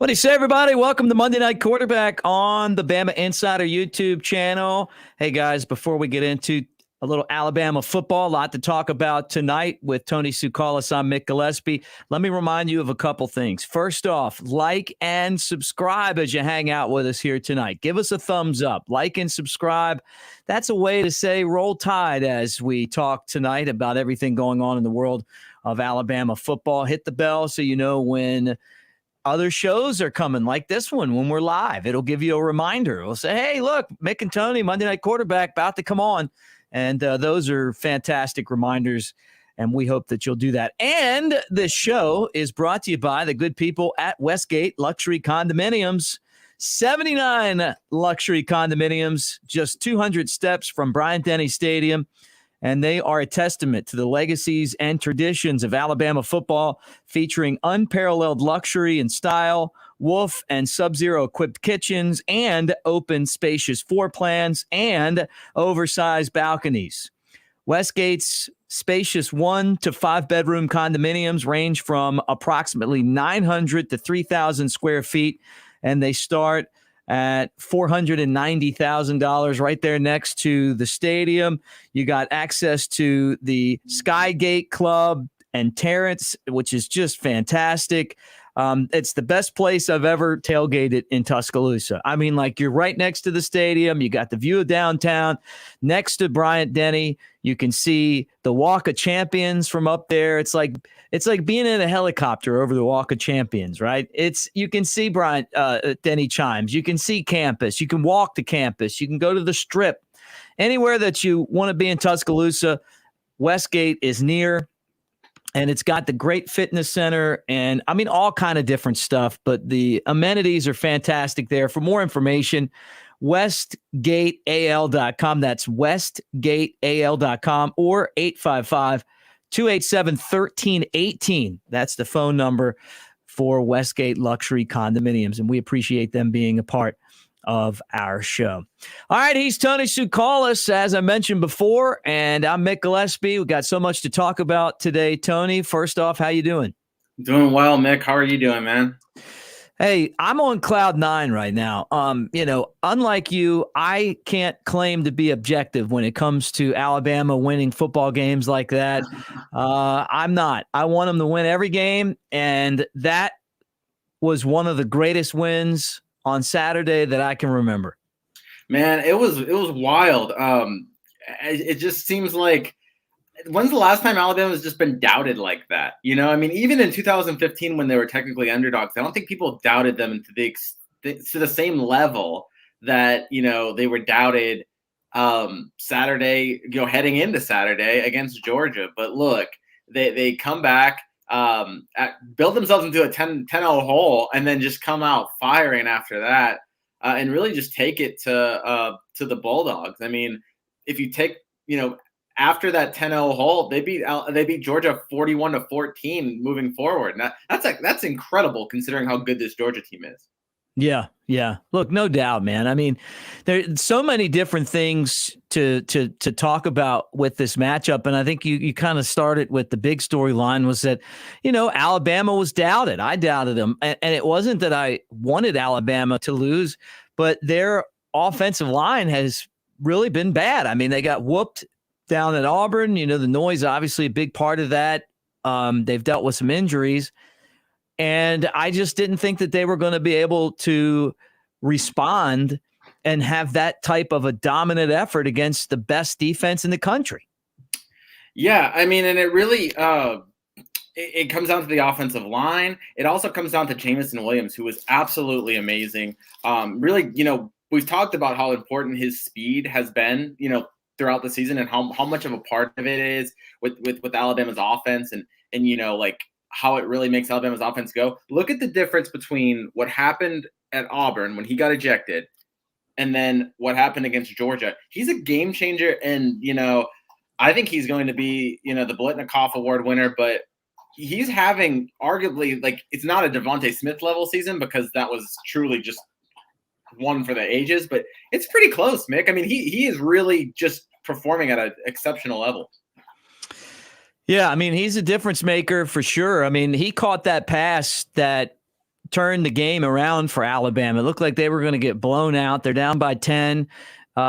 What do you say, everybody? Welcome to Monday Night Quarterback on the Bama Insider YouTube channel. Hey, guys, before we get into a little Alabama football, a lot to talk about tonight with Tony Tsoukalas. I'm Mick Gillispie. Let me remind you of a couple things. First off, like and subscribe as you hang out with us here tonight. Give us a thumbs up. Like and subscribe. That's a way to say roll tide as we talk tonight about everything going on in the world of Alabama football. Hit the bell so you know when other shows are coming, like this one, when we're live. It'll give you a reminder. We'll say, hey, look, Mick and Tony, Monday Night Quarterback, about to come on. And those are fantastic reminders, and we hope that you'll do that. And this show is brought to you by the good people at Westgate Luxury Condominiums. 79 luxury condominiums, just 200 steps from Bryant-Denny Stadium. And they are a testament to the legacies and traditions of Alabama football, featuring unparalleled luxury and style, Wolf and Sub-Zero equipped kitchens, and open, spacious floor plans and oversized balconies. Westgate's spacious 1 to 5 bedroom condominiums range from approximately 900 to 3,000 square feet, and they start at $490,000 right there next to the stadium. You got access to the Skygate Club and Terrace, which is just fantastic. It's the best place I've ever tailgated in Tuscaloosa. I mean, like, you're right next to the stadium. You got the view of downtown. Next to Bryant-Denny, you can see the Walk of Champions from up there. It's like being in a helicopter over the Walk of Champions, right? You can see Bryant-Denny chimes. You can see campus. You can walk to campus. You can go to the Strip. Anywhere that you want to be in Tuscaloosa, Westgate is near. And it's got the great fitness center and, I mean, all kind of different stuff. But the amenities are fantastic there. For more information, westgateal.com. That's westgateal.com or 855-287-1318. That's the phone number for Westgate Luxury Condominiums. And we appreciate them being a part of our show. All right, he's Tony Tsoukalas, as I mentioned before, and I'm Mick Gillispie. We got so much to talk about today. Tony, first off, how you doing? Doing well, Mick. How are you doing, man? Hey, I'm on cloud 9 right now. Unlike you, I can't claim to be objective when it comes to Alabama winning football games like that. I'm not. I want them to win every game, and that was one of the greatest wins on Saturday that I can remember. Man, it was wild. It just seems like, when's the last time Alabama's just been doubted like that? You know, I mean, even in 2015 when they were technically underdogs, I don't think people doubted them to the same level that, you know, they were doubted Saturday, you know, heading into Saturday against Georgia. But look, they come back, build themselves into a 10-0 hole, and then just come out firing after that, and really just take it to the Bulldogs. I mean, if you take, you know, after that 10-0 hole, they beat Georgia 41-14 moving forward. Now, that's incredible considering how good this Georgia team is. Yeah. Look, no doubt, man. I mean, there's so many different things to talk about with this matchup, and I think you kind of started with the big storyline was that, you know, Alabama was doubted. I doubted them, and it wasn't that I wanted Alabama to lose, but their offensive line has really been bad. I mean, they got whooped down at Auburn. You know, the noise obviously a big part of that. They've dealt with some injuries. And I just didn't think that they were going to be able to respond and have that type of a dominant effort against the best defense in the country. Yeah, I mean, and it really it comes down to the offensive line. It also comes down to Jamison Williams, who was absolutely amazing. Really, you know, we've talked about how important his speed has been, you know, throughout the season, and how much of a part of it is with Alabama's offense, and you know, like, how it really makes Alabama's offense go. Look at the difference between what happened at Auburn when he got ejected and then what happened against Georgia. He's a game changer, and, you know, I think he's going to be, you know, the Blitnikoff Award winner, but he's having arguably, like, it's not a Devontae Smith level season because that was truly just one for the ages, but it's pretty close, Mick. I mean, he is really just performing at an exceptional level. Yeah, I mean, he's a difference maker for sure. I mean, he caught that pass that turned the game around for Alabama. It looked like they were going to get blown out. They're down by 10.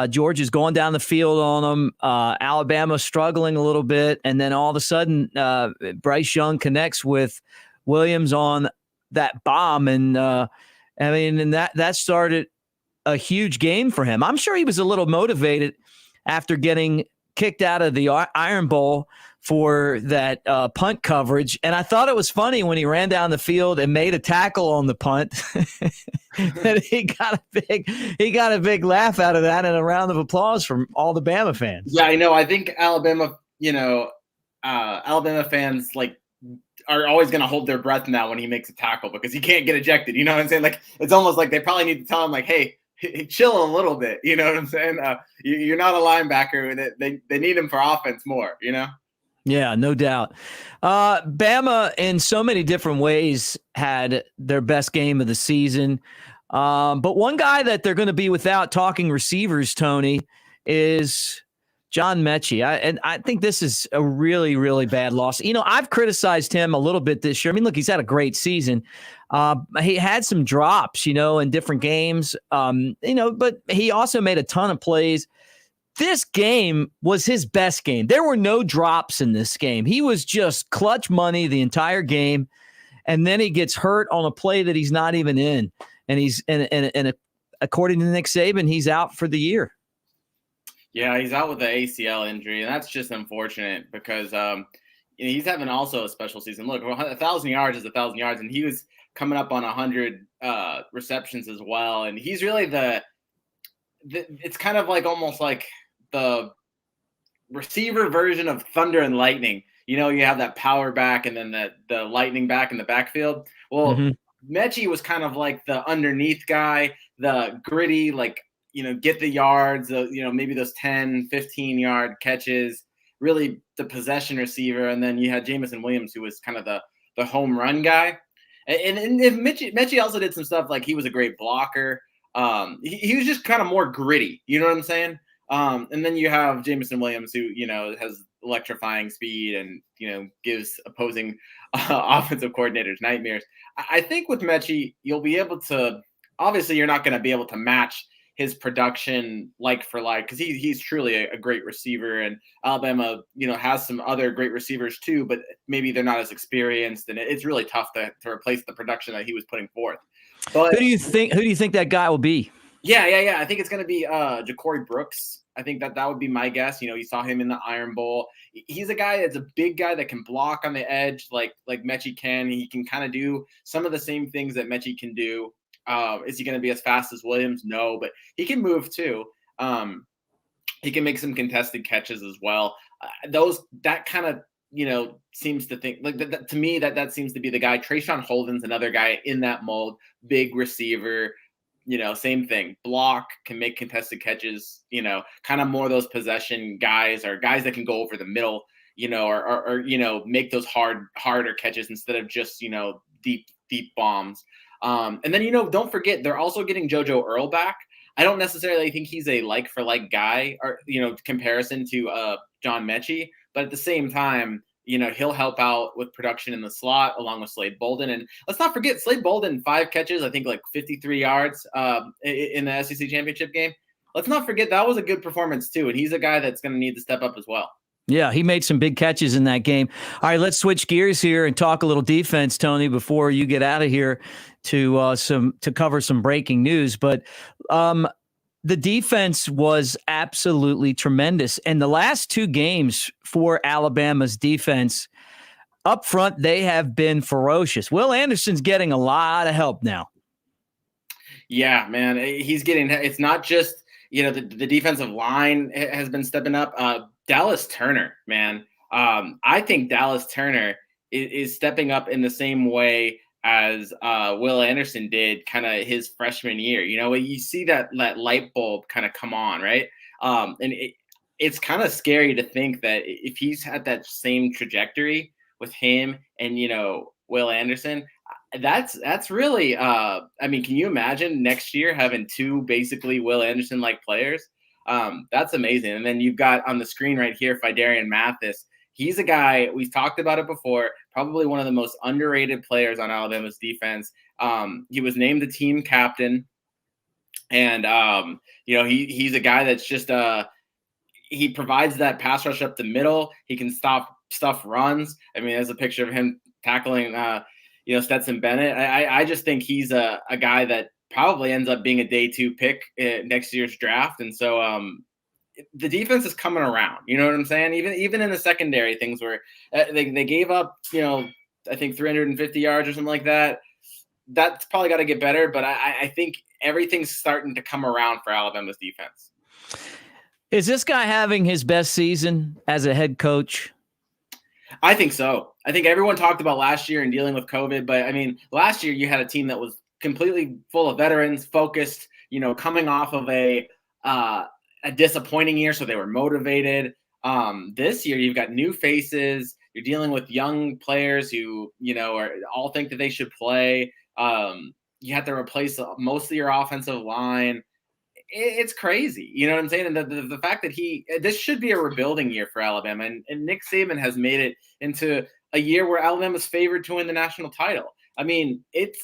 Georgia's going down the field on them. Alabama struggling a little bit. And then all of a sudden, Bryce Young connects with Williams on that bomb. And and that started a huge game for him. I'm sure he was a little motivated after getting kicked out of the Iron Bowl for that punt coverage. And I thought it was funny when he ran down the field and made a tackle on the punt. And he got a big laugh out of that and a round of applause from all the Bama fans. Yeah, I know. I think Alabama, Alabama fans are always going to hold their breath now when he makes a tackle because he can't get ejected. You know what I'm saying? Like, it's almost like they probably need to tell him, like, hey, chill a little bit. You know what I'm saying? You're not a linebacker. They need him for offense more, you know? Yeah, no doubt. Bama, in so many different ways, had their best game of the season. But one guy that they're going to be without, talking receivers, Tony, is John Metchie. I think this is a really, really bad loss. I've criticized him a little bit this year. I mean, look, he's had a great season. He had some drops, in different games, but he also made a ton of plays. This game was his best game. There were no drops in this game. He was just clutch money the entire game. And then he gets hurt on a play that he's not even in. And according to Nick Saban, he's out for the year. Yeah, he's out with the ACL injury, and that's just unfortunate because he's having also a special season. Look, 1,000 yards is 1,000 yards, and he was coming up on 100 receptions as well. And he's really it's kind of like almost like the receiver version of thunder and lightning. You have that power back and then the lightning back in the backfield. Well, Metchie was kind of like the underneath guy, the gritty, get the yards, maybe those 10, 15-yard catches, really the possession receiver. And then you had Jameson Williams, who was kind of the home run guy. And if Metchie also did some stuff, like he was a great blocker. He was just kind of more gritty. You know what I'm saying? And then you have Jameson Williams, who, has electrifying speed and, gives opposing offensive coordinators nightmares. I think with Metchie, you'll be able to – obviously you're not going to be able to match his production like for like because he's truly a great receiver. And Alabama, has some other great receivers too, but maybe they're not as experienced. And it's really tough to replace the production that he was putting forth. But who do you think that guy will be? Yeah. I think it's going to be Ja'Cory Brooks. I think that would be my guess. You saw him in the Iron Bowl. He's a guy that's a big guy that can block on the edge like Metchie can. He can kind of do some of the same things that Metchie can do. Is he going to be as fast as Williams? No, but he can move too. He can make some contested catches as well. That kind of, seems to think like that to me, that seems to be the guy. Trayshawn Holden's another guy in that mold, big receiver, same thing, block, can make contested catches, kind of more those possession guys or guys that can go over the middle, or make those harder catches instead of just, deep bombs. And then, don't forget, they're also getting JoJo Earl back. I don't necessarily think he's a like-for-like guy or, comparison to John Metchie. But at the same time, he'll help out with production in the slot along with Slade Bolden. And let's not forget, Slade Bolden, 5 catches, I think 53 yards in the SEC championship game. Let's not forget that was a good performance too. And he's a guy that's going to need to step up as well. Yeah, he made some big catches in that game. All right, let's switch gears here and talk a little defense, Tony, before you get out of here to cover some breaking news. But the defense was absolutely tremendous. And the last 2 games for Alabama's defense, up front, they have been ferocious. Will Anderson's getting a lot of help now. Yeah, man, he's getting – it's not just, the defensive line has been stepping up. Dallas Turner, man. I think Dallas Turner is stepping up in the same way as Will Anderson did kind of his freshman year. You see that light bulb kind of come on, right? And it's kind of scary to think that if he's had that same trajectory with him and, Will Anderson, that's really I mean, can you imagine next year having 2 basically Will Anderson-like players? That's amazing. And then you've got on the screen right here, Phidarian Mathis. He's a guy, we've talked about it before, probably one of the most underrated players on Alabama's defense. He was named the team captain. And, he's a guy that's just he provides that pass rush up the middle. He can stop stuff runs. I mean, there's a picture of him tackling, Stetson Bennett. I just think he's a guy that probably ends up being a day 2 pick next year's draft. And so the defense is coming around. You know what I'm saying? Even in the secondary, things were they gave up, I think 350 yards or something like that. That's probably got to get better. But I think everything's starting to come around for Alabama's defense. Is this guy having his best season as a head coach? I think so. I think everyone talked about last year and dealing with COVID, but I mean, last year you had a team that was completely full of veterans, focused, coming off of a disappointing year, so they were motivated. This year you've got new faces. You're dealing with young players who, all think that they should play. You have to replace most of your offensive line. It's crazy. You know what I'm saying? And the fact that this should be a rebuilding year for Alabama. And Nick Saban has made it into a year where Alabama's favored to win the national title. I mean, it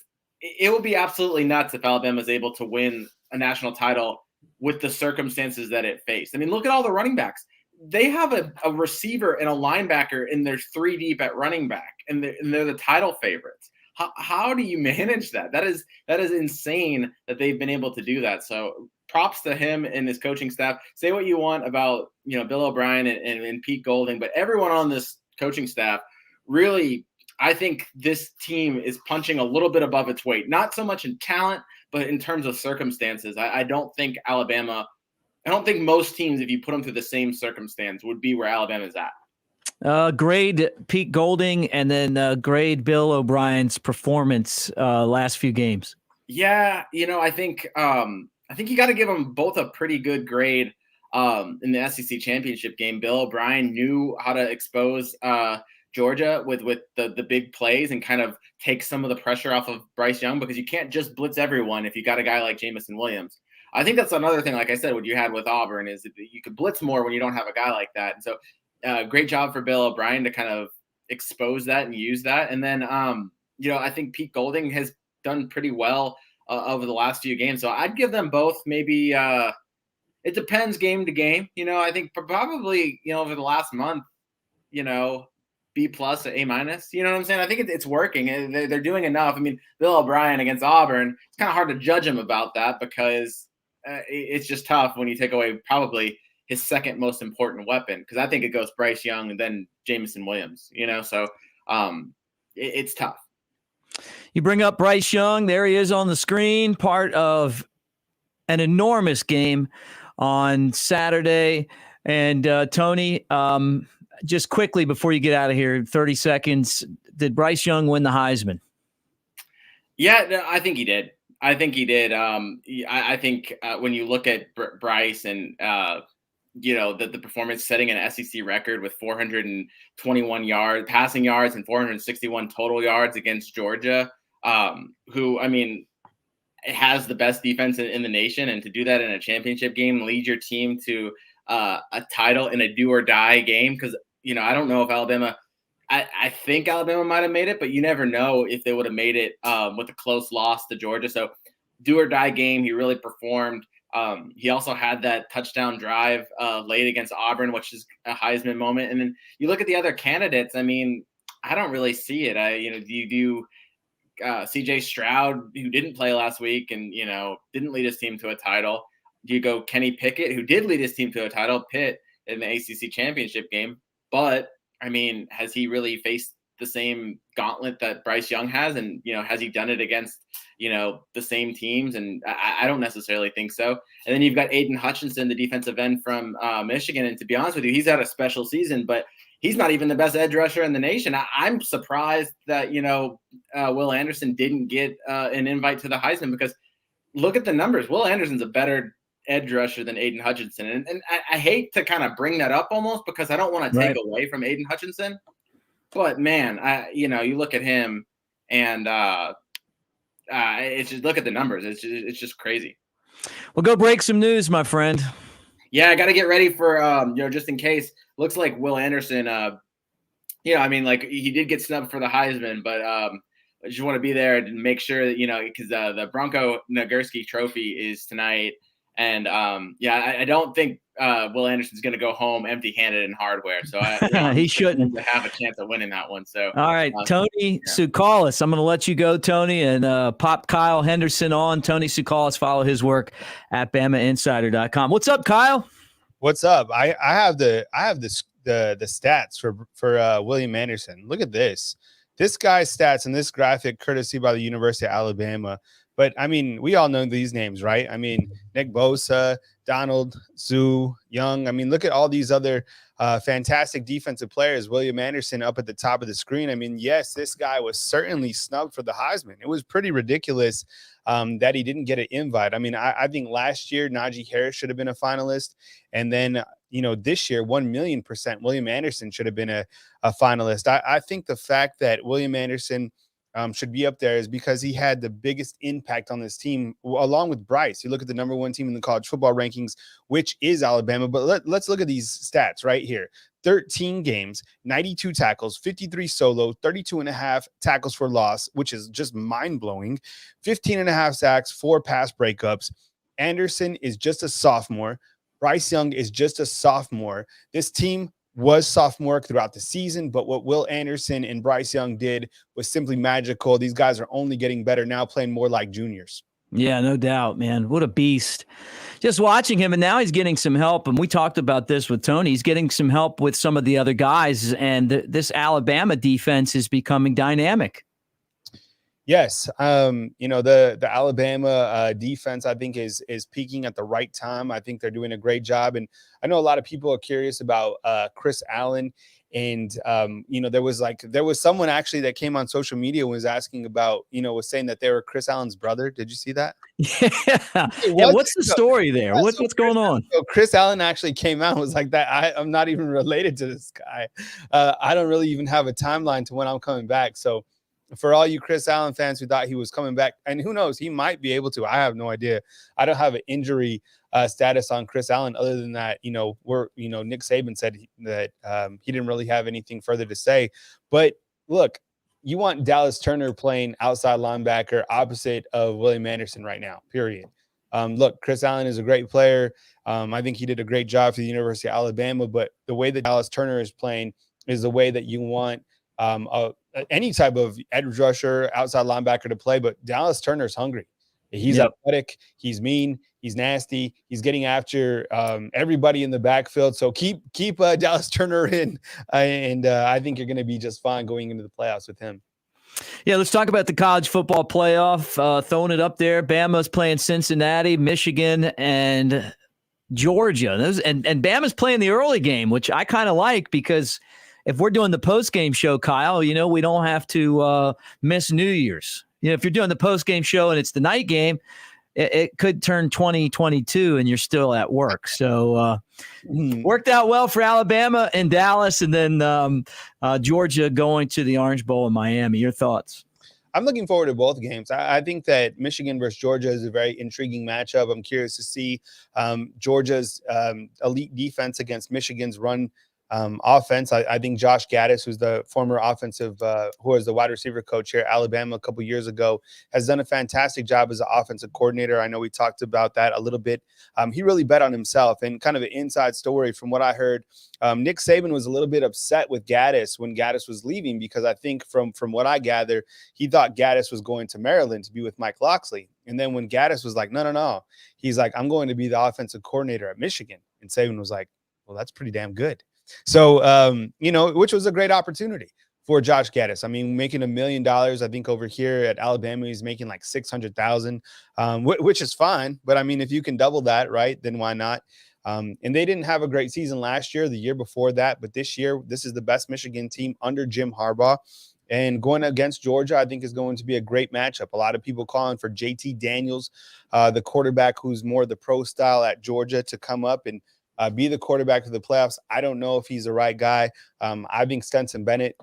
would be absolutely nuts if Alabama is able to win a national title with the circumstances that it faced. I mean, look at all the running backs. They have a receiver and a linebacker, and there's 3 deep at running back, and they're the title favorites. How do you manage that? That is insane that they've been able to do that. So props to him and his coaching staff. Say what you want about, Bill O'Brien and Pete Golding, but everyone on this coaching staff really, I think this team is punching a little bit above its weight, not so much in talent, but in terms of circumstances. I don't think most teams, if you put them through the same circumstance, would be where Alabama's at. Grade Pete Golding and then grade Bill O'Brien's performance last few games. Yeah, I think you got to give them both a pretty good grade in the SEC championship game. Bill O'Brien knew how to expose Georgia with the big plays and kind of take some of the pressure off of Bryce Young, because you can't just blitz everyone if you got a guy like Jamison Williams. I think that's another thing, like I said, what you had with Auburn is that you could blitz more when you don't have a guy like that. And so great job for Bill O'Brien to kind of expose that and use that. And then, I think Pete Golding has done pretty well over the last few games. So I'd give them both maybe it depends game to game. I think probably, over the last month, B+ or A-. You know what I'm saying? I think it's working. They're doing enough. I mean, Bill O'Brien against Auburn, it's kind of hard to judge him about that because it's just tough when you take away probably his second most important weapon, because I think it goes Bryce Young and then Jamison Williams, so it's tough. You bring up Bryce Young. There he is on the screen, part of an enormous game on Saturday. And Tony, just quickly before you get out of here, 30 seconds, did Bryce Young win the Heisman? Yeah, no, I think he did. I think when you look at Bryce and the performance, setting an SEC record with 421 passing yards and 461 total yards against Georgia, who, I mean, has the best defense in the nation, and to do that in a championship game, lead your team to a title in a do or die game. Because, I don't know if Alabama, I think Alabama might have made it, but you never know if they would have made it with a close loss to Georgia. So do or die game, he really performed. He also had that touchdown drive late against Auburn, which is a Heisman moment. And then you look at the other candidates. I mean, I don't really see it. Do you do CJ Stroud, who didn't play last week and, didn't lead his team to a title? Do you go Kenny Pickett, who did lead his team to a title, Pitt, in the ACC championship game? But, I mean, has he really faced the same gauntlet that Bryce Young has? And, has he done it against, the same teams? And I don't necessarily think so. And then you've got Aiden Hutchinson, the defensive end from Michigan. And to be honest with you, he's had a special season, but he's not even the best edge rusher in the nation. I'm surprised that, Will Anderson didn't get an invite to the Heisman, because look at the numbers. Will Anderson's a better edge rusher than Aiden Hutchinson. And I hate to kind of bring that up almost, because I don't want to take away from Aiden Hutchinson. But, man, you look at him and it's just, look at the numbers. It's just crazy. Well, go break some news, my friend. Yeah, I got to get ready for, just in case. Looks like Will Anderson I mean, like he did get snubbed for the Heisman, but I just want to be there and make sure that because the Bronco Nagurski Trophy is tonight, and I don't think Will Anderson's going to go home empty-handed in hardware, so I'm He expecting him shouldn't. to have a chance of winning that one. So, All right, Tony yeah. Tsoukalas. I'm going to let you go, Tony, and pop Kyle Henderson on. Tony Tsoukalas, follow his work at BamaInsider.com. What's up, Kyle? What's up? I have the stats for William Anderson. Look at this. This guy's stats in this graphic, courtesy by the University of Alabama. But I mean, we all know these names, right? I mean, Nick Bosa, Donald, Zoo, Young. I mean, look at all these other fantastic defensive players. William Anderson up at the top of the screen. I mean, yes, this guy was certainly snubbed for the Heisman. It was pretty ridiculous that he didn't get an invite. I mean, I think last year Najee Harris should have been a finalist, and then this year 1,000,000% William Anderson should have been a finalist. I think the fact that William Anderson should be up there is because he had the biggest impact on this team, along with Bryce. You look at the number one team in the college football rankings, which is Alabama. But let's look at these stats right here. 13 games, 92 tackles, 53 solo, 32.5 tackles for loss, which is just mind-blowing, 15.5 sacks, 4 pass breakups. Anderson is just a sophomore. Bryce Young is just a sophomore. This team was sophomoric throughout the season, but what Will Anderson and Bryce Young did was simply magical. These guys are only getting better now, playing more like juniors. Yeah, no doubt, man. What a beast. Just watching him, and now he's getting some help, and we talked about this with Tony. He's getting some help with some of the other guys, and this Alabama defense is becoming dynamic. Yes, the Alabama defense, I think, is peaking at the right time. I think they're doing a great job, and I know a lot of people are curious about Chris Allen. And there was someone actually that came on social media and was asking about, was saying that they were Chris Allen's brother. Did you see that? Yeah. What's the story there? What's going on? So Chris Allen actually came out and was like that. I'm not even related to this guy. I don't really even have a timeline to when I'm coming back. So for all you Chris Allen fans who thought he was coming back, and who knows, he might be able to. I have no idea. I don't have an injury status on Chris Allen other than that, Nick Saban said that he didn't really have anything further to say. But look, you want Dallas Turner playing outside linebacker opposite of William Anderson right now, period. Look, Chris Allen is a great player. I think he did a great job for the University of Alabama, but the way that Dallas Turner is playing is the way that you want any type of edge rusher, outside linebacker to play. But Dallas Turner's hungry. He's athletic. He's mean. He's nasty. He's getting after everybody in the backfield. So keep Dallas Turner in, and I think you're going to be just fine going into the playoffs with him. Yeah, let's talk about the college football playoff. Throwing it up there. Bama's playing Cincinnati, Michigan, and Georgia. And Bama's playing the early game, which I kind of like because if we're doing the post-game show, Kyle, we don't have to miss New Year's. If you're doing the post-game show and it's the night game, it could turn 2022 and you're still at work. So worked out well for Alabama and Dallas, and then Georgia going to the Orange Bowl in Miami. Your thoughts? I'm looking forward to both games. I think that Michigan versus Georgia is a very intriguing matchup. I'm curious to see Georgia's elite defense against Michigan's run offense. I think Josh Gaddis, who's the former who was the wide receiver coach here at Alabama a couple years ago, has done a fantastic job as an offensive coordinator. I know we talked about that a little bit. He really bet on himself, and kind of an inside story from what I heard, Nick Saban was a little bit upset with Gaddis when Gaddis was leaving, because I think from what I gather, he thought Gaddis was going to Maryland to be with Mike Locksley. And then when Gaddis was like, no, he's like, I'm going to be the offensive coordinator at Michigan. And Saban was like, well, that's pretty damn good. So, which was a great opportunity for Josh Gaddis. I mean, making $1 million, I think over here at Alabama, he's making like $600,000, which is fine. But I mean, if you can double that, right, then why not? And they didn't have a great season last year, the year before that. But this year, this is the best Michigan team under Jim Harbaugh. And going against Georgia, I think, is going to be a great matchup. A lot of people calling for JT Daniels, the quarterback who's more the pro style at Georgia, to come up and be the quarterback of the playoffs. I don't know if he's the right guy. I think Stetson Bennett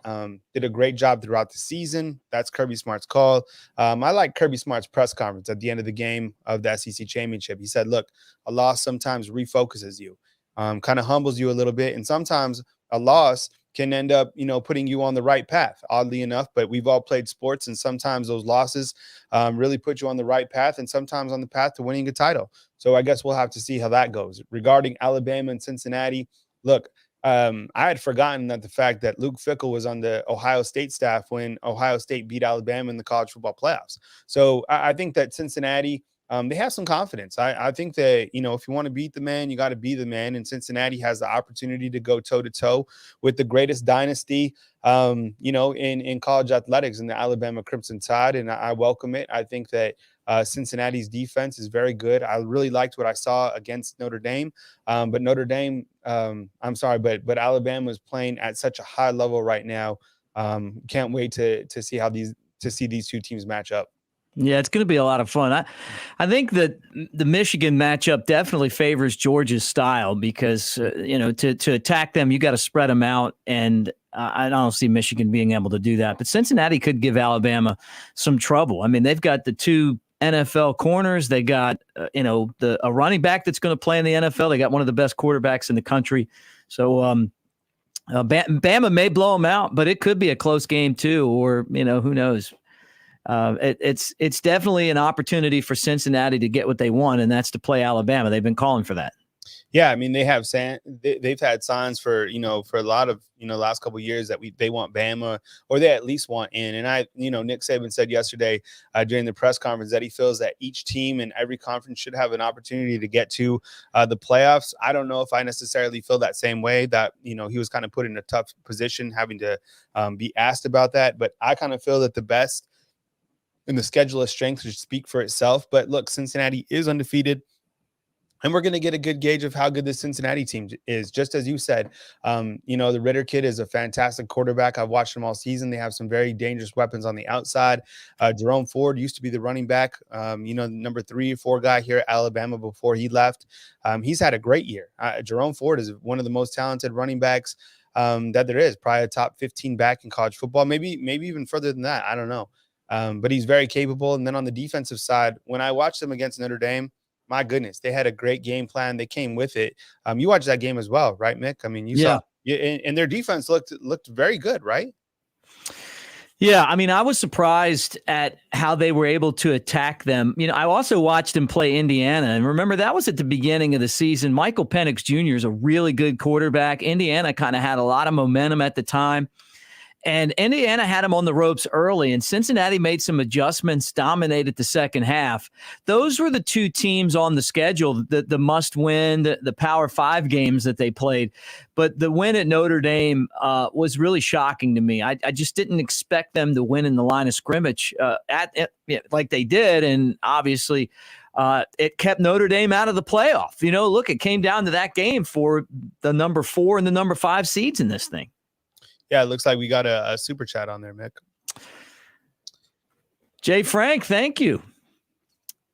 did a great job throughout the season. That's Kirby Smart's call. I like Kirby Smart's press conference at the end of the game of the SEC championship. He said, look, a loss sometimes refocuses you, kind of humbles you a little bit. And sometimes a loss can end up, putting you on the right path, oddly enough. But we've all played sports, and sometimes those losses really put you on the right path and sometimes on the path to winning a title. So I guess we'll have to see how that goes. Regarding Alabama and Cincinnati, look, I had forgotten that the fact that Luke Fickell was on the Ohio State staff when Ohio State beat Alabama in the college football playoffs. So I think that Cincinnati, they have some confidence. I think that, if you want to beat the man, you got to be the man. And Cincinnati has the opportunity to go toe to toe with the greatest dynasty, in college athletics, in the Alabama Crimson Tide. And I welcome it. I think that Cincinnati's defense is very good. I really liked what I saw against Notre Dame, but but Alabama is playing at such a high level right now. Can't wait to see these two teams match up. Yeah, it's going to be a lot of fun. I think that the Michigan matchup definitely favors Georgia's style because, to attack them, you got to spread them out. And I don't see Michigan being able to do that. But Cincinnati could give Alabama some trouble. I mean, they've got the two NFL corners. They got, a running back that's going to play in the NFL. They got one of the best quarterbacks in the country. So Bama may blow them out, but it could be a close game too, or, who knows. It's definitely an opportunity for Cincinnati to get what they want, and that's to play Alabama. They've been calling for that. Yeah, I mean, they've had signs for a lot of last couple of years that they want Bama, or they at least want in. And Nick Saban said yesterday during the press conference that he feels that each team in every conference should have an opportunity to get to the playoffs. I don't know if I necessarily feel that same way, that he was kind of put in a tough position having to be asked about that. But I kind of feel that the best and the schedule of strength should speak for itself. But look, Cincinnati is undefeated, and we're going to get a good gauge of how good this Cincinnati team is. Just as you said, the Ritter kid is a fantastic quarterback. I've watched them all season. They have some very dangerous weapons on the outside. Jerome Ford used to be the running back, number 3 or 4 guy here at Alabama before he left. He's had a great year. Jerome Ford is one of the most talented running backs that there is, probably a top 15 back in college football, maybe even further than that. I don't know. But he's very capable. And then on the defensive side, when I watched them against Notre Dame, my goodness, they had a great game plan. They came with it. You watched that game as well, right, Mick? I mean, you saw, and their defense looked very good, right? Yeah, I mean, I was surprised at how they were able to attack them. I also watched them play Indiana, and remember, that was at the beginning of the season. Michael Penix Jr. is a really good quarterback. Indiana kind of had a lot of momentum at the time. And Indiana had them on the ropes early, and Cincinnati made some adjustments, dominated the second half. Those were the two teams on the schedule, the must-win, the Power 5 games that they played. But the win at Notre Dame was really shocking to me. I just didn't expect them to win in the line of scrimmage like they did, and obviously it kept Notre Dame out of the playoff. Look, it came down to that game for the number 4 and the number 5 seeds in this thing. Yeah, it looks like we got a super chat on there, Mick. Jay Frank, thank you.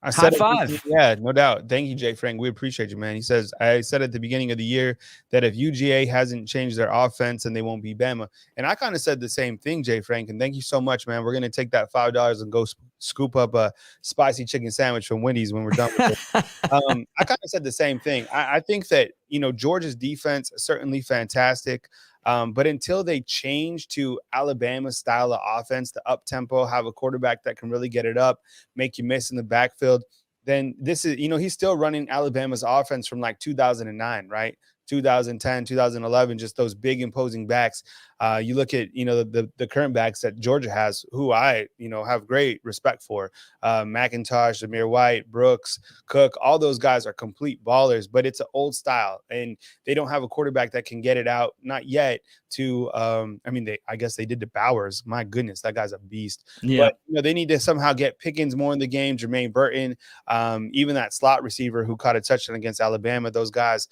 High five. Yeah, no doubt. Thank you, Jay Frank. We appreciate you, man. He says, I said at the beginning of the year that if UGA hasn't changed their offense, then they won't be Bama. And I kind of said the same thing, Jay Frank. And thank you so much, man. We're going to take that $5 and go scoop up a spicy chicken sandwich from Wendy's when we're done with it. I kind of said the same thing. I think that, Georgia's defense is certainly fantastic. But until they change to Alabama's style of offense, the up tempo, have a quarterback that can really get it up, make you miss in the backfield, then this is, he's still running Alabama's offense from like 2009, right? 2010, 2011, just those big imposing backs. You look at, the current backs that Georgia has, who I, have great respect for. McIntosh, Amir White, Brooks, Cook, all those guys are complete ballers, but it's an old style, and they don't have a quarterback that can get it out, not yet, to, I guess they did to Bowers. My goodness, that guy's a beast. Yeah. But, they need to somehow get Pickens more in the game, Jermaine Burton, even that slot receiver who caught a touchdown against Alabama. Those guys,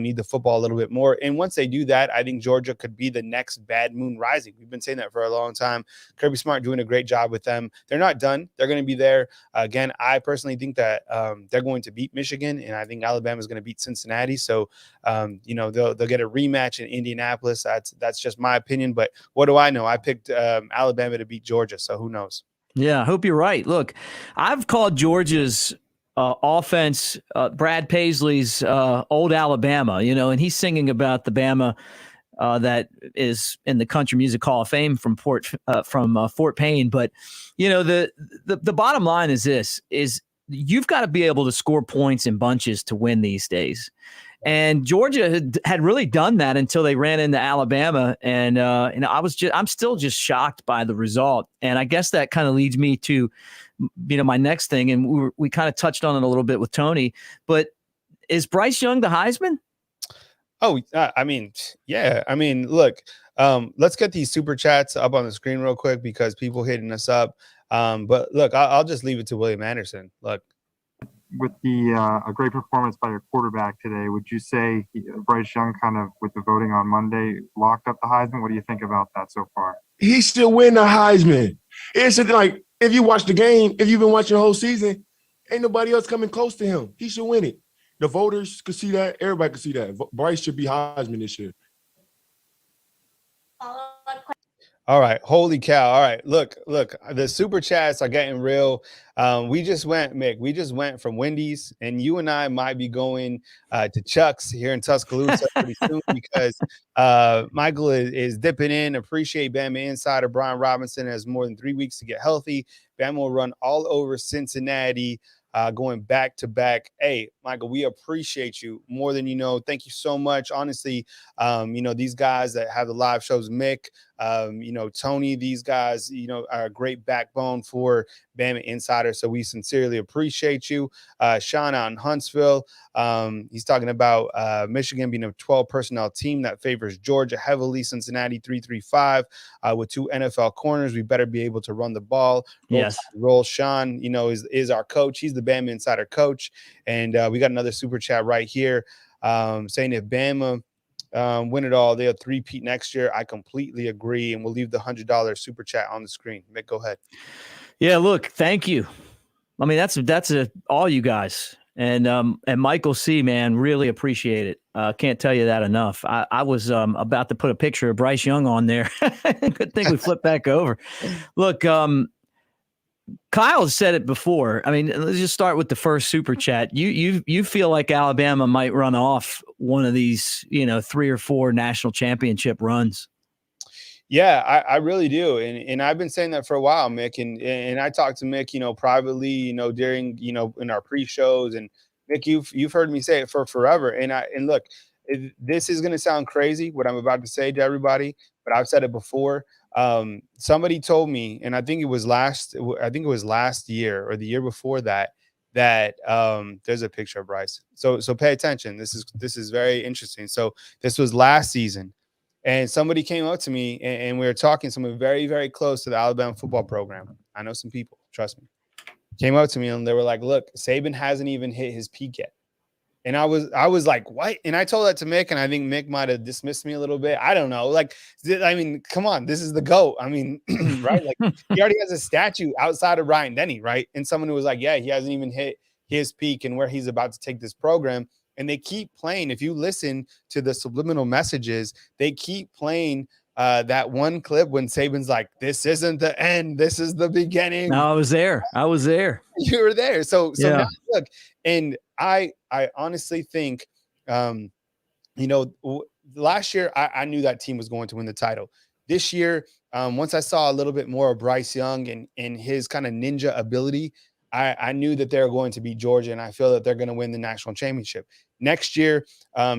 need the football a little bit more. And once they do that, I think Georgia could be the next Bad Moon Rising. We've been saying that for a long time. Kirby Smart doing a great job with them. They're not done. They're going to be there. Again, I personally think that they're going to beat Michigan, and I think Alabama is going to beat Cincinnati. So, they'll get a rematch in Indianapolis. That's just my opinion. But what do I know? I picked Alabama to beat Georgia, so who knows? Yeah, I hope you're right. Look, I've called Georgia's offense, Brad Paisley's old Alabama, and he's singing about the Bama that is in the Country Music Hall of Fame from Fort Payne. But the bottom line is this: is you've got to be able to score points in bunches to win these days. And Georgia had really done that until they ran into Alabama, and I'm still just shocked by the result. And I guess that kind of leads me to, my next thing, and we kind of touched on it a little bit with Tony. But is Bryce Young the Heisman? Oh, yeah. Look, let's get these super chats up on the screen real quick because people hitting us up. But look, I'll just leave it to William Anderson. Look. With a great performance by your quarterback today, would you say Bryce Young kind of, with the voting on Monday, locked up the Heisman? What do you think about that so far? He should win the Heisman. It's like, if you watch the game, if you've been watching the whole season, ain't nobody else coming close to him. He should win it. The voters could see that. Everybody could see that. Bryce should be Heisman this year. All right. Holy cow. All right. Look, the super chats are getting real. We just went from Wendy's, and you and I might be going to Chuck's here in Tuscaloosa pretty soon because Michael is dipping in. Appreciate Bama Insider. Brian Robinson has more than 3 weeks to get healthy. Bama will run all over Cincinnati. Going back to back. Hey, Michael, we appreciate you more than you know. Thank you so much. Honestly, these guys that have the live shows, Mick, Tony, these guys, are a great backbone for Bama Insider. So we sincerely appreciate you. Sean out in Huntsville. He's talking about Michigan being a 12 personnel team that favors Georgia heavily. Cincinnati 3-3-5 with 2 NFL corners. We better be able to run the ball. Yes. Roll. Sean, is our coach. He's the Bama Insider coach. And we got another super chat right here saying if Bama win it all, they'll three-peat next year. I completely agree. And we'll leave the $100 super chat on the screen. Mick, go ahead. Yeah, look, thank you. I mean, that's all you guys. And Michael C., man, really appreciate it. Can't tell you that enough. I was about to put a picture of Bryce Young on there. Good thing we flipped back over. Look, Kyle said it before. I mean, let's just start with the first super chat. You feel like Alabama might run off one of these, 3 or 4 national championship runs. Yeah, I really do. And I've been saying that for a while, Mick. And I talked to Mick, privately, during, in our pre-shows. And Mick, you've heard me say it for forever. And look, this is going to sound crazy, what I'm about to say to everybody, but I've said it before. Somebody told me, and I think it was last year or the year before that there's a picture of Bryce. So pay attention. This is very interesting. So this was last season. And somebody came up to me and we were talking, someone very, very close to the Alabama football program. I know some people, trust me, came up to me and they were like, look, Saban hasn't even hit his peak yet. And I was like, what? And I told that to Mick, and I think Mick might have dismissed me a little bit. I don't know. Come on, this is the GOAT. I mean, right? Like, he already has a statue outside of Ryan Denny, right? And someone who was like, yeah, he hasn't even hit his peak and where he's about to take this program. And they keep playing. If you listen to the subliminal messages, they keep playing that one clip when Saban's like, this isn't the end. This is the beginning. No, I was there. You were there. So yeah. Now, look, and I honestly think, last year I knew that team was going to win the title. This year, once I saw a little bit more of Bryce Young and his kind of ninja ability, I knew that they're going to beat Georgia, and I feel that they're going to win the national championship. Next year,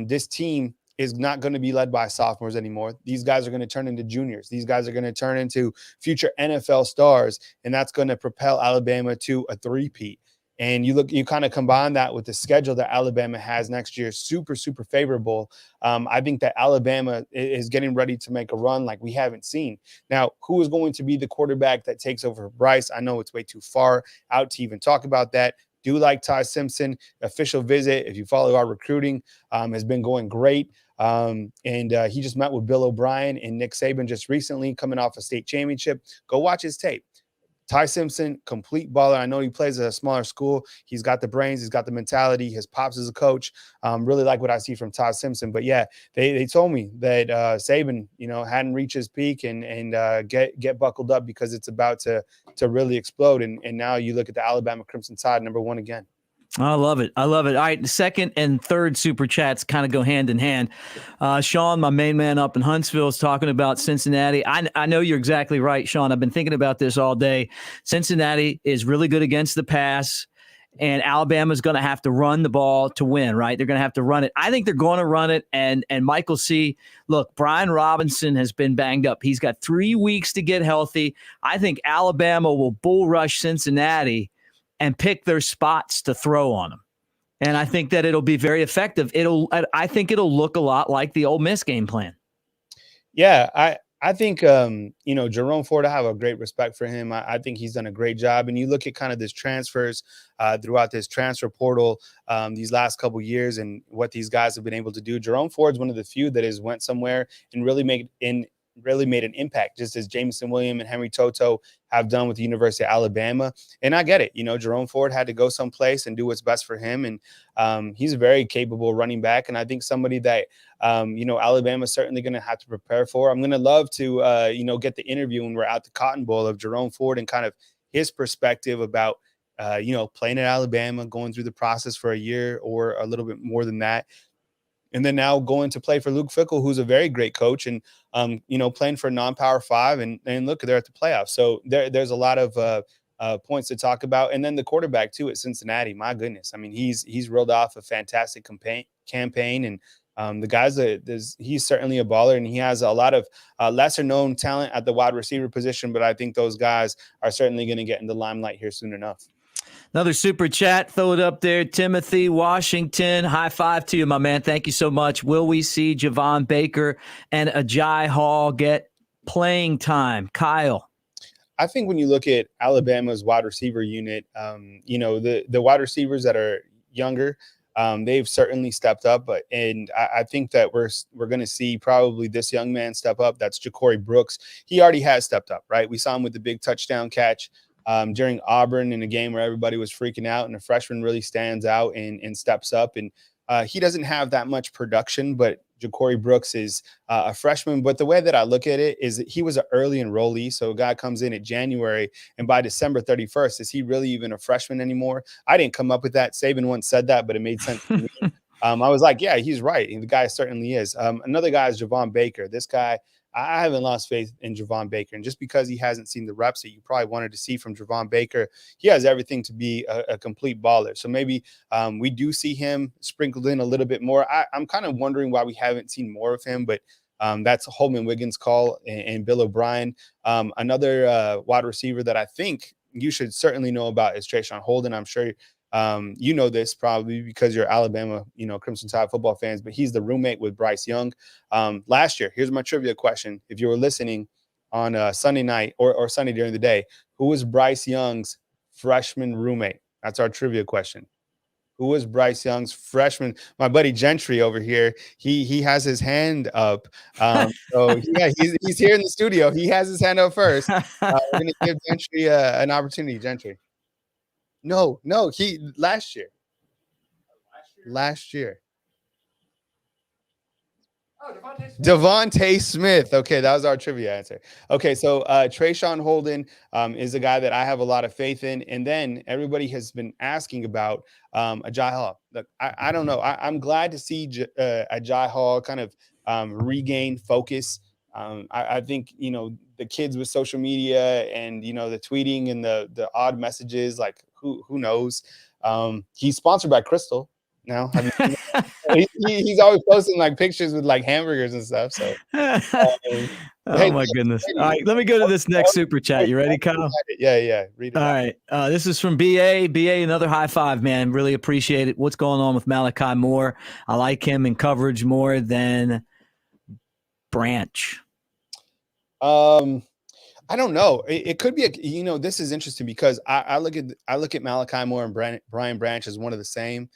this team is not going to be led by sophomores anymore. These guys are going to turn into juniors. These guys are going to turn into future NFL stars, and that's going to propel Alabama to a three-peat. And you kind of combine that with the schedule that Alabama has next year, super, super favorable. I think that Alabama is getting ready to make a run like we haven't seen. Now, who is going to be the quarterback that takes over Bryce? I know it's way too far out to even talk about that. Do like Ty Simpson. Official visit, if you follow our recruiting, has been going great. And he just met with Bill O'Brien and Nick Saban just recently, coming off a state championship. Go watch his tape. Ty Simpson, complete baller. I know he plays at a smaller school. He's got the brains. He's got the mentality. His pops is a coach. Really like what I see from Ty Simpson. But, yeah, they told me that Saban, hadn't reached his peak and get buckled up because it's about to really explode. And now you look at the Alabama Crimson Tide, #1 again. I love it. I love it. All right. The second and third super chats kind of go hand in hand. Sean, my main man up in Huntsville, is talking about Cincinnati. I know you're exactly right, Sean. I've been thinking about this all day. Cincinnati is really good against the pass, and Alabama's going to have to run the ball to win, right? They're going to have to run it. I think they're going to run it. And Michael C., look, Brian Robinson has been banged up. He's got 3 weeks to get healthy. I think Alabama will bull rush Cincinnati and pick their spots to throw on them. And I think that it'll be very effective. I think it'll look a lot like the Ole Miss game plan. Yeah, I think Jerome Ford, I have a great respect for him. I think he's done a great job. And you look at kind of this transfers throughout this transfer portal these last couple of years and what these guys have been able to do. Jerome Ford's one of the few that has went somewhere and really made an impact, just as Jameson Williams and Henry Toto have done with the University of Alabama. And I get it. Jerome Ford had to go someplace and do what's best for him. And he's a very capable running back. And I think somebody that, Alabama is certainly going to have to prepare for. I'm going to love to, get the interview when we're at the Cotton Bowl of Jerome Ford and kind of his perspective about, playing at Alabama, going through the process for a year or a little bit more than that. And then now going to play for Luke Fickell, who's a very great coach, and playing for a non-Power 5, and look, they're at the playoffs. So there's a lot of points to talk about. And then the quarterback too at Cincinnati. My goodness, I mean, he's rolled off a fantastic campaign, and the guys he's certainly a baller, and he has a lot of lesser known talent at the wide receiver position. But I think those guys are certainly going to get in the limelight here soon enough. Another super chat. Throw it up there. Timothy Washington. High five to you, my man. Thank you so much. Will we see Javon Baker and Agiye Hall get playing time? Kyle. I think when you look at Alabama's wide receiver unit, the wide receivers that are younger, they've certainly stepped up. And I think that we're going to see probably this young man step up. That's Ja'Cory Brooks. He already has stepped up, right? We saw him with the big touchdown catch during Auburn in a game where everybody was freaking out, and a freshman really stands out and steps up. And he doesn't have that much production, but Ja'Cory Brooks is a freshman. But the way that I look at it is that he was an early enrollee. So a guy comes in at January, and by December 31st, is he really even a freshman anymore? I didn't come up with that. Saban once said that, but it made sense to me. I was like, yeah, he's right. And the guy certainly is. Another guy is Javon Baker. This guy, I haven't lost faith in Javon Baker. And just because he hasn't seen the reps that you probably wanted to see from Javon Baker, he has everything to be a complete baller. So maybe we do see him sprinkled in a little bit more. I'm kind of wondering why we haven't seen more of him, but that's Holman Wiggins' call and Bill O'Brien. Another wide receiver that I think you should certainly know about is Trayshawn Holden. I'm sure you know this probably because you're Alabama, Crimson Tide football fans, but he's the roommate with Bryce Young. Last year, here's my trivia question. If you were listening on Sunday night or Sunday during the day, who was Bryce Young's freshman roommate? That's our trivia question. Who was Bryce Young's freshman? My buddy Gentry over here, he has his hand up. So yeah, he's here in the studio. He has his hand up first. We're going to give Gentry an opportunity. Gentry. No, he last year. Oh, Devontae Smith. Okay, that was our trivia answer. Okay, so Trayshawn Holden is a guy that I have a lot of faith in. And then everybody has been asking about Agiye Hall. Look, I don't know. I'm glad to see Agiye Hall kind of regain focus. I think, the kids with social media and, the tweeting and the odd messages, like who knows? He's sponsored by Crystal now. He's always posting like pictures with like hamburgers and stuff. So, oh my goodness. All right, let me go to this next super chat. You ready, Kyle? Yeah. Read it. All right. This is from BA. BA, another high five, man. Really appreciate it. What's going on with Malachi Moore? I like him in coverage more than Branch. I don't know. It could be this is interesting because I look at Malachi Moore and Brian Branch as one of the same.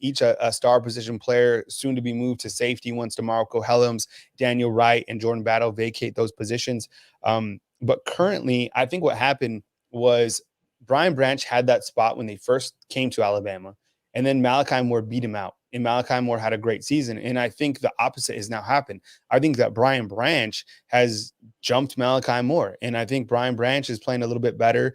Each a star position player, soon to be moved to safety once DeMarco Hellams, Daniel Wright, and Jordan Battle vacate those positions. But currently, I think what happened was Brian Branch had that spot when they first came to Alabama, and then Malachi Moore beat him out. And Malachi Moore had a great season. And I think the opposite has now happened. I think that Brian Branch has jumped Malachi Moore. And I think Brian Branch is playing a little bit better.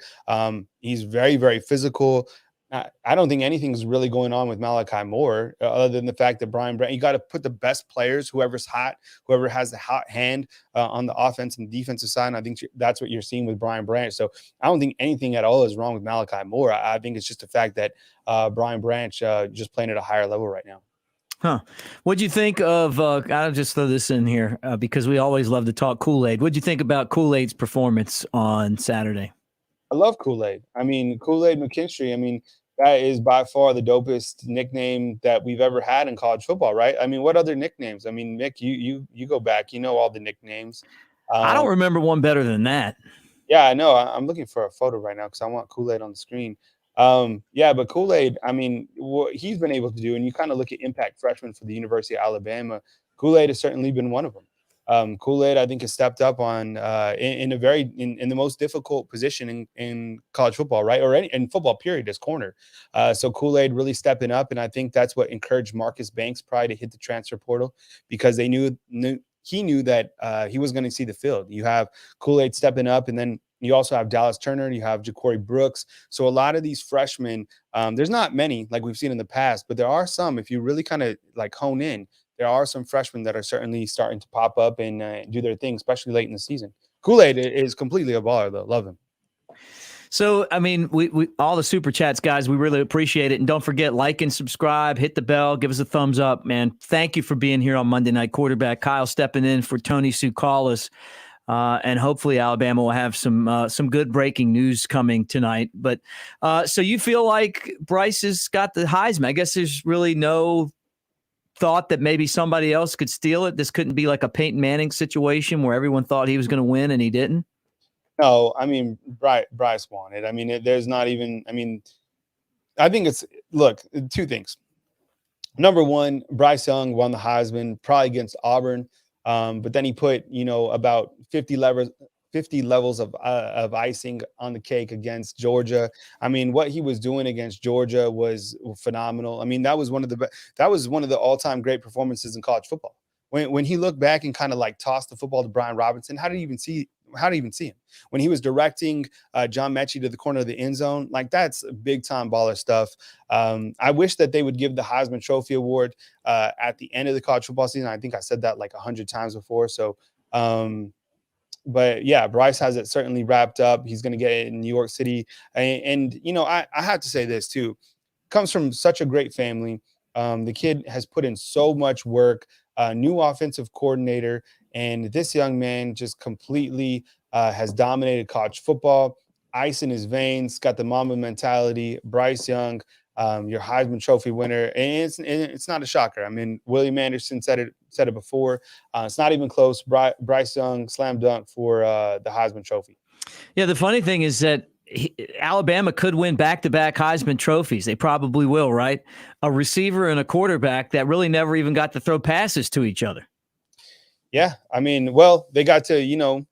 He's very, very physical. I don't think anything's really going on with Malachi Moore other than the fact that Brian Branch, you got to put the best players, whoever's hot, whoever has the hot hand on the offense and defensive side. And I think that's what you're seeing with Brian Branch. So I don't think anything at all is wrong with Malachi Moore. I think it's just the fact that Brian Branch just playing at a higher level right now. Huh. What'd you think of, I'll just throw this in here because we always love to talk Kool-Aid. What'd you think about Kool-Aid's performance on Saturday? I love Kool-Aid. I mean, Kool-Aid McKinstry, I mean, that is by far the dopest nickname that we've ever had in college football, right? I mean, what other nicknames? I mean, Mick, you go back, you know all the nicknames. I don't remember one better than that. Yeah, I know. I'm looking for a photo right now because I want Kool-Aid on the screen. Yeah, but Kool-Aid, I mean, what he's been able to do, and you kind of look at impact freshmen for the University of Alabama, Kool-Aid has certainly been one of them. Kool-Aid, I think, has stepped up on in the most difficult position in college football, right? Or in football, period, as corner. So Kool-Aid really stepping up, and I think that's what encouraged Marcus Banks probably to hit the transfer portal because they knew that he was going to see the field. You have Kool-Aid stepping up, and then you also have Dallas Turner, you have Ja'Cory Brooks. So a lot of these freshmen, there's not many like we've seen in the past, but there are some. If you really kind of like hone in, there are some freshmen that are certainly starting to pop up and do their thing, especially late in the season. Kool-Aid is completely a baller, though. Love him. So, I mean, we all the super chats, guys, we really appreciate it. And don't forget, like and subscribe, hit the bell, give us a thumbs up, man. Thank you for being here on Monday Night Quarterback. Kyle stepping in for Tony Tsoukalas. And hopefully Alabama will have some good breaking news coming tonight. But so you feel like Bryce has got the Heisman. I guess there's really no thought that maybe somebody else could steal it. This couldn't be like a Peyton Manning situation where everyone thought he was going to win and he didn't. No, I mean, Bryce won it. I mean, there's not even, I mean, I think look, two things. Number one, Bryce Young won the Heisman probably against Auburn. But then he put, about 50 levels of icing on the cake against Georgia. I mean, what he was doing against Georgia was phenomenal. I mean, that was one of the all-time great performances in college football. When he looked back and kind of like tossed the football to Brian Robinson, how did he even see him? When he was directing John Metchie to the corner of the end zone, like that's big time baller stuff. I wish that they would give the Heisman Trophy Award at the end of the college football season. I think I said that like 100 times before. So, but yeah, Bryce has it certainly wrapped up. He's going to get it in New York City. And I have to say this too, comes from such a great family. The kid has put in so much work, new offensive coordinator, and this young man just completely has dominated college football. Ice in his veins, got the Mamba mentality. Bryce Young, your Heisman Trophy winner, and it's not a shocker. I mean, William Anderson said it before. It's not even close. Bryce Young slam dunk for the Heisman Trophy. Yeah, the funny thing is that Alabama could win back-to-back Heisman trophies. They probably will, right? A receiver and a quarterback that really never even got to throw passes to each other. Yeah, I mean, well, they got to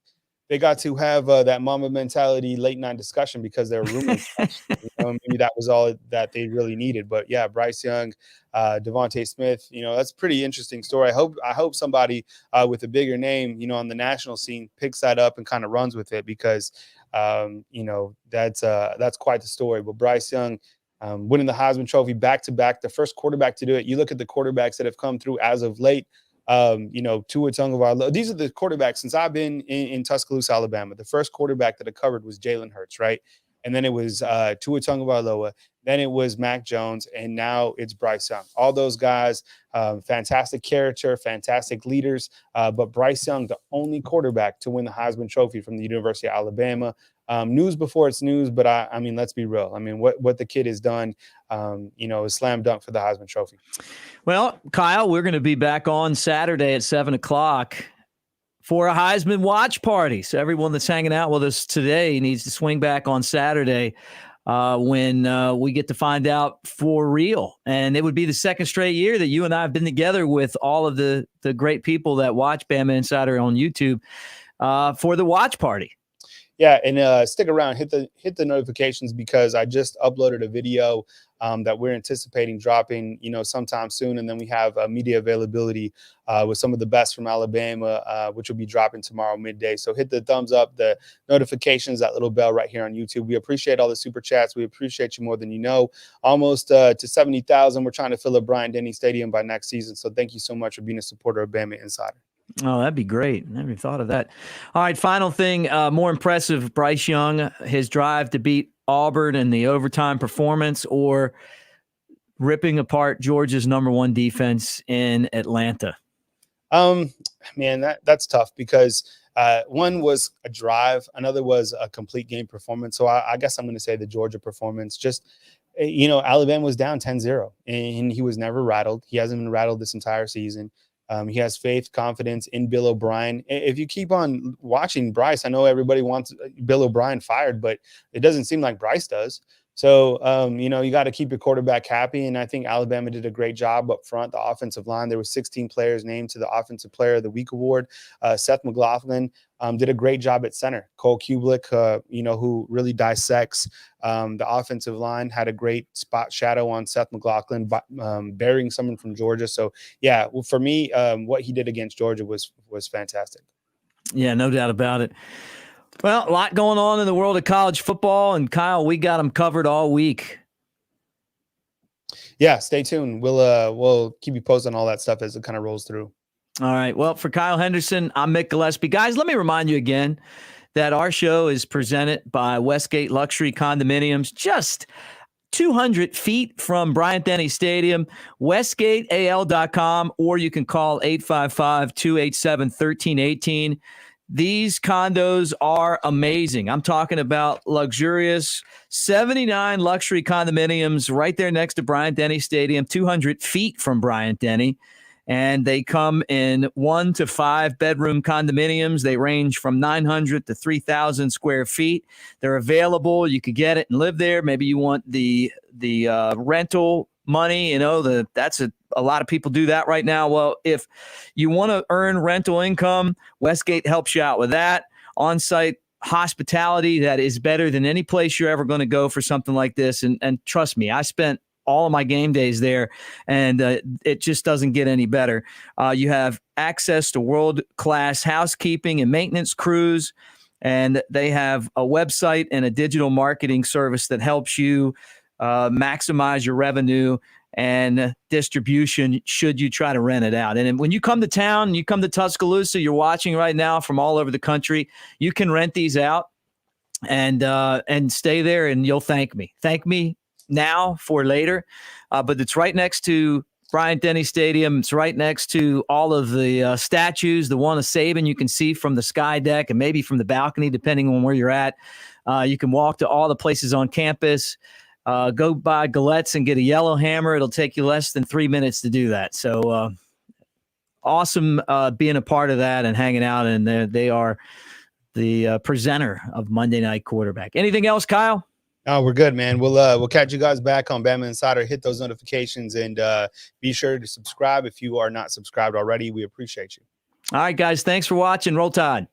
have that Mamba mentality late night discussion because they were roommates. Maybe that was all that they really needed. But yeah, Bryce Young, Devontae Smith, that's a pretty interesting story. I hope somebody with a bigger name, on the national scene picks that up and kind of runs with it because, that's quite the story. But Bryce Young winning the Heisman Trophy back-to-back, the first quarterback to do it. You look at the quarterbacks that have come through as of late. Tua Tagovailoa. These are the quarterbacks since I've been in Tuscaloosa, Alabama. The first quarterback that I covered was Jalen Hurts, right? And then it was Tua Tagovailoa. Then it was Mac Jones, and now it's Bryce Young. All those guys, fantastic character, fantastic leaders. But Bryce Young, the only quarterback to win the Heisman Trophy from the University of Alabama. News before it's news, but I mean, let's be real. I mean, what the kid has done, is slam dunk for the Heisman Trophy. Well, Kyle, we're going to be back on Saturday at 7:00 for a Heisman watch party. So everyone that's hanging out with us today needs to swing back on Saturday when we get to find out for real. And it would be the second straight year that you and I have been together with all of the great people that watch Bama Insider on YouTube for the watch party. Yeah, and stick around, hit the notifications, because I just uploaded a video that we're anticipating dropping, sometime soon, and then we have media availability with some of the best from Alabama, which will be dropping tomorrow midday. So hit the thumbs up, the notifications, that little bell right here on YouTube. We appreciate all the super chats. We appreciate you more than you know. Almost to 70,000. We're trying to fill up Bryant-Denny Stadium by next season. So thank you so much for being a supporter of Bama Insider. Oh, that'd be great. I never thought of that. All right, final thing, more impressive, Bryce Young, his drive to beat Auburn in the overtime performance, or ripping apart Georgia's #1 defense in Atlanta? Man, that's tough, because one was a drive, another was a complete game performance. So I guess I'm going to say the Georgia performance. Just, Alabama was down 10-0, and he was never rattled. He hasn't been rattled this entire season. He has faith, confidence in Bill O'Brien. If you keep on watching Bryce, I know everybody wants Bill O'Brien fired, but it doesn't seem like Bryce does. So, you got to keep your quarterback happy. And I think Alabama did a great job up front. The offensive line, there were 16 players named to the Offensive Player of the Week award. Seth McLaughlin did a great job at center. Cole Kublik, who really dissects the offensive line, had a great spot shadow on Seth McLaughlin, burying someone from Georgia. So, yeah, well, for me, what he did against Georgia was fantastic. Yeah, no doubt about it. Well, a lot going on in the world of college football, and Kyle, we got them covered all week. Yeah, stay tuned. We'll keep you posted on all that stuff as it kind of rolls through. All right. Well, for Kyle Henderson, I'm Mick Gillispie. Guys, let me remind you again that our show is presented by Westgate Luxury Condominiums, just 200 feet from Bryant-Denny Stadium, westgateal.com, or you can call 855-287-1318. These condos are amazing. I'm talking about luxurious 79 luxury condominiums right there next to Bryant-Denny Stadium, 200 feet from Bryant-Denny. And they come in 1 to 5 bedroom condominiums. They range from 900 to 3,000 square feet. They're available. You could get it and live there. Maybe you want the rental money. That's a lot of people do that right now. Well, if you want to earn rental income, Westgate helps you out with that. On-site hospitality that is better than any place you're ever going to go for something like this. And trust me, I spent all of my game days there, and it just doesn't get any better. You have access to world-class housekeeping and maintenance crews, and they have a website and a digital marketing service that helps you maximize your revenue and distribution should you try to rent it out. And when you come to town, you come to Tuscaloosa, you're watching right now from all over the country, you can rent these out and stay there, and you'll thank me. Thank me now for later. But it's right next to Bryant-Denny Stadium. It's right next to all of the statues. The one of Saban you can see from the sky deck and maybe from the balcony, depending on where you're at. You can walk to all the places on campus. Go by Galette's and get a yellow hammer. It'll take you less than 3 minutes to do that. So awesome being a part of that and hanging out. And they are the presenter of Monday Night Quarterback. Anything else, Kyle? No, we're good, man. We'll catch you guys back on Bama Insider. Hit those notifications and be sure to subscribe if you are not subscribed already. We appreciate you. All right, guys. Thanks for watching. Roll Tide.